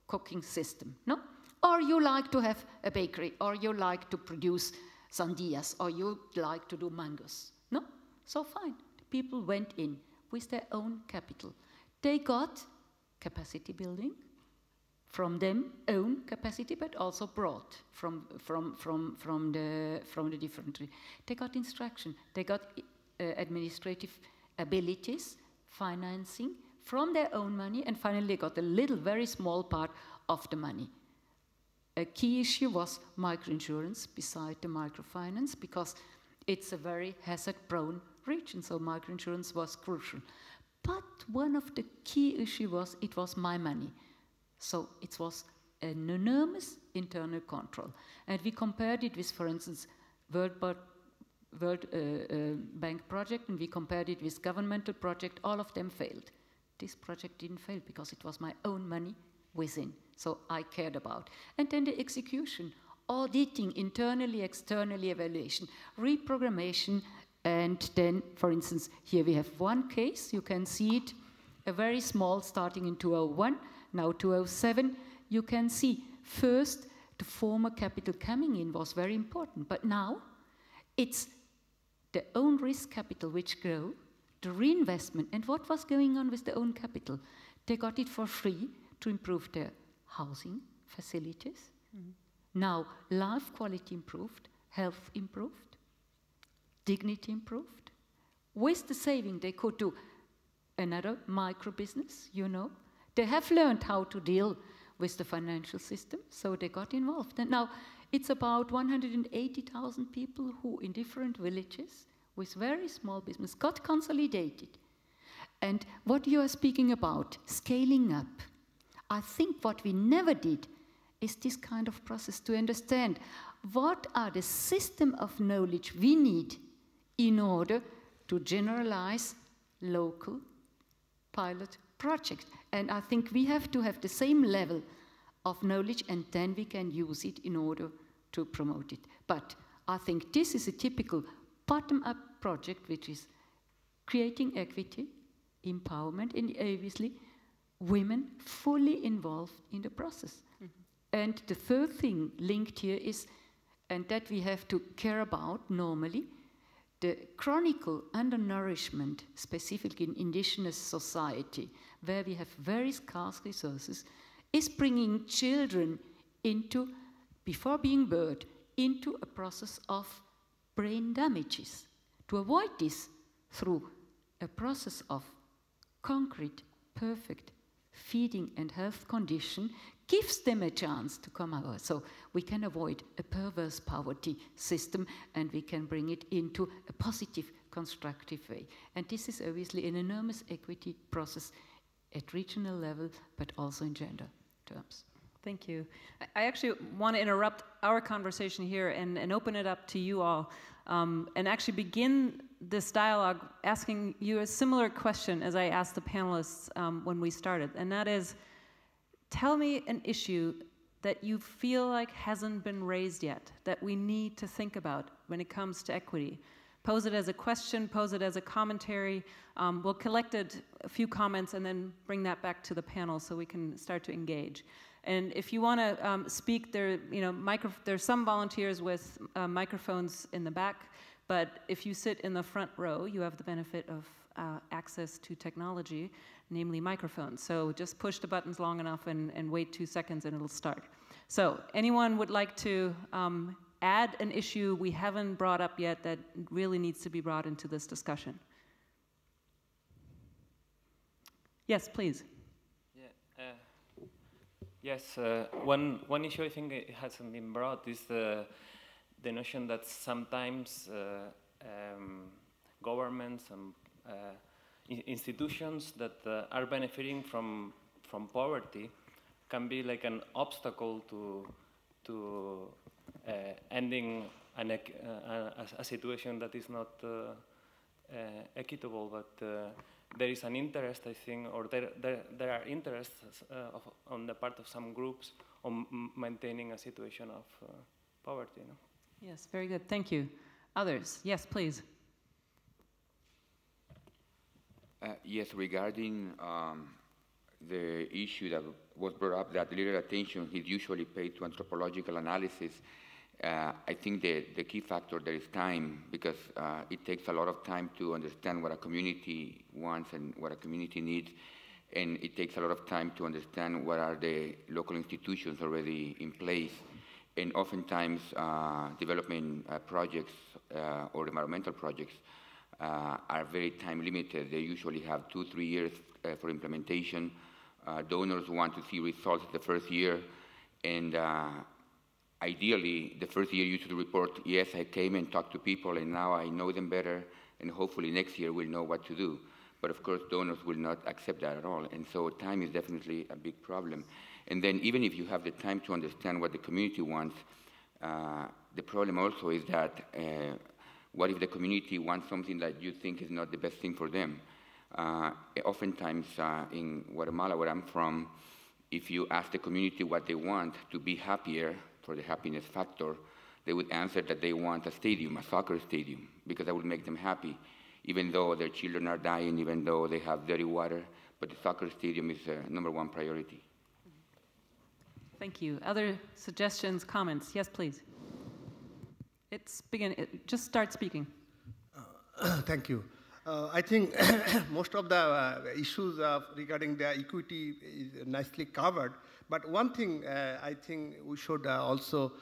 cooking system, no? Or you like to have a bakery, or you like to produce sandias, or you like to do mangoes, no? So fine, the people went in with their own capital. They got capacity building from them own capacity, but also brought from the different. They got instruction, they got administrative abilities, financing from their own money, and finally they got a little, very small part of the money. A key issue was microinsurance beside the microfinance, because it's a very hazard-prone region, so microinsurance was crucial. But one of the key issues was it was my money. So it was an enormous internal control. And we compared it with, for instance, World Bank project, and we compared it with governmental project. All of them failed. This project didn't fail because it was my own money within. So I cared about. And then the execution, auditing, internally, externally, evaluation, reprogrammation, and then, for instance, here we have one case. You can see it, a very small, starting in 2001, now 2007. You can see, first, the former capital coming in was very important, but now it's the own risk capital which grew, the reinvestment, and what was going on with the own capital? They got it for free to improve their housing facilities. Now, life quality improved, health improved, dignity improved. With the saving, they could do another micro business, you know. They have learned how to deal with the financial system, so they got involved. And now, it's about 180,000 people who, in different villages, with very small business, got consolidated. And what you are speaking about, scaling up, I think what we never did is this kind of process to understand what are the system of knowledge we need in order to generalize local pilot projects. And I think we have to have the same level of knowledge, and then we can use it in order to promote it. But I think this is a typical bottom-up project, which is creating equity, empowerment, and obviously women fully involved in the process. And the third thing linked here is, and that we have to care about normally, the chronic undernourishment, specifically in indigenous society, where we have very scarce resources, is bringing children into, before being birthed, into a process of brain damages. To avoid this through a process of concrete, perfect feeding and health condition gives them a chance to come out. So we can avoid a perverse poverty system, and we can bring it into a positive, constructive way. And this is obviously an enormous equity process at regional level, but also in gender terms. Thank you. I actually want to interrupt our conversation here and open it up to you all, and actually begin this dialogue asking you a similar question as I asked the panelists when we started, and that is, tell me an issue that you feel like hasn't been raised yet, that we need to think about when it comes to equity. Pose it as a question, pose it as a commentary. We'll collect a few comments and then bring that back to the panel so we can start to engage. And if you want to speak, there's some volunteers with microphones in the back, but if you sit in the front row, you have the benefit of access to technology, namely microphones. So just push the buttons long enough and wait 2 seconds and it'll start. So anyone would like to add an issue we haven't brought up yet that really needs to be brought into this discussion? Yes, please. Yes, one issue I think it hasn't been brought is the notion that sometimes governments and institutions that are benefiting from poverty can be like an obstacle to ending a situation that is not equitable, but there is an interest, I think, or there are interests on the part of some groups on maintaining a situation of poverty. No? Yes, very good. Thank you. Others? Yes, please. Yes, regarding the issue that was brought up, that little attention is usually paid to anthropological analysis. I think the key factor there is time, because it takes a lot of time to understand what a community wants and what a community needs, and it takes a lot of time to understand what are the local institutions already in place. And oftentimes, development projects or environmental projects are very time limited. They usually have 2-3 years for implementation. Donors want to see results the first year, and ideally, the first year you should report, yes, I came and talked to people, and now I know them better, and hopefully next year we'll know what to do. But of course, donors will not accept that at all, and so time is definitely a big problem. And then even if you have the time to understand what the community wants, the problem also is that what if the community wants something that you think is not the best thing for them? Oftentimes in Guatemala, where I'm from, if you ask the community what they want to be happier, for the happiness factor, they would answer that they want a stadium, a soccer stadium, because that would make them happy, even though their children are dying, even though they have dirty water, but the soccer stadium is #1 priority. Thank you. Other suggestions, comments? Yes, please. Just start speaking. Thank you. I think most of the issues regarding the equity is nicely covered. But one thing I think we should also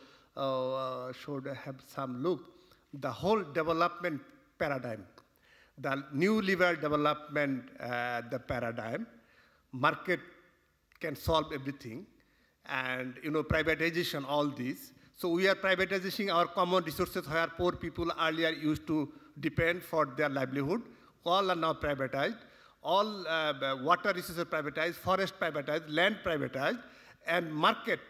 should have some look, the whole development paradigm, the new liberal development the paradigm, market can solve everything, and privatization, all this. So we are privatizing our common resources where poor people earlier used to depend for their livelihood. All are now privatized. All water resources are privatized, forest privatized, land privatized, and market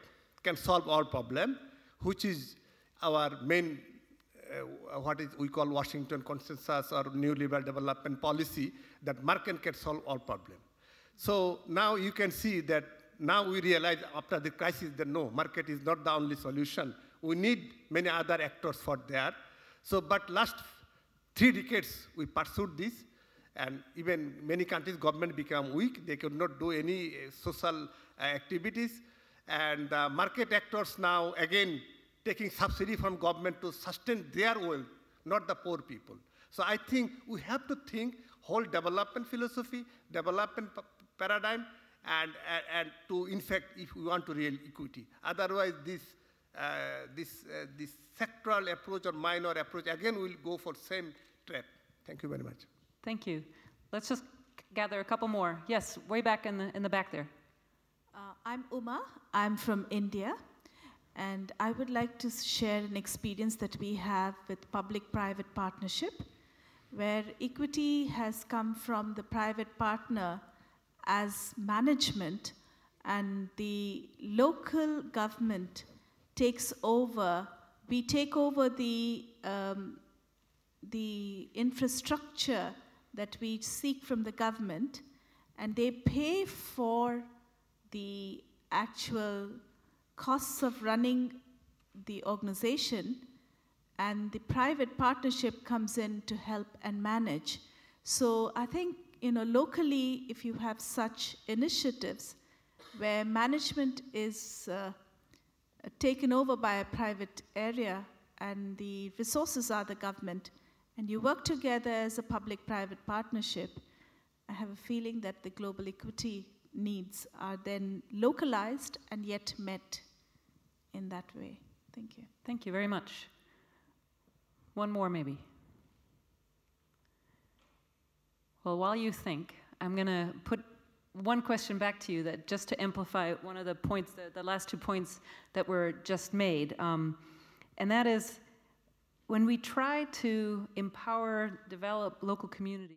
can solve all problems, which is our main, what is we call Washington consensus or new liberal development policy, that market can solve all problems. So now you can see that now we realize after the crisis that no, market is not the only solution. We need many other actors for that. So, but last 3 decades we pursued this, and even many countries' government became weak. They could not do any social activities, and market actors now again taking subsidy from government to sustain their wealth, not the poor people. So I think we have to think whole development philosophy, development paradigm, and to, in fact, if we want to real equity. Otherwise, this sectoral approach or minor approach, again, will go for same trap. Thank you very much. Thank you. Let's just gather a couple more. Yes, way back in the back there. I'm Uma. I'm from India. And I would like to share an experience that we have with public-private partnership, where equity has come from the private partner as management, and the local government takes over. We take over the infrastructure that we seek from the government, and they pay for the actual costs of running the organization, and the private partnership comes in to help and manage. So I think, locally, if you have such initiatives where management is taken over by a private area and the resources are the government, and you work together as a public-private partnership, I have a feeling that the global equity needs are then localized and yet met in that way. Thank you. Thank you very much. One more, maybe. Well, while you think, I'm going to put one question back to you, that just to amplify one of the points, the last 2 points that were just made. And that is, when we try to empower, develop local communities,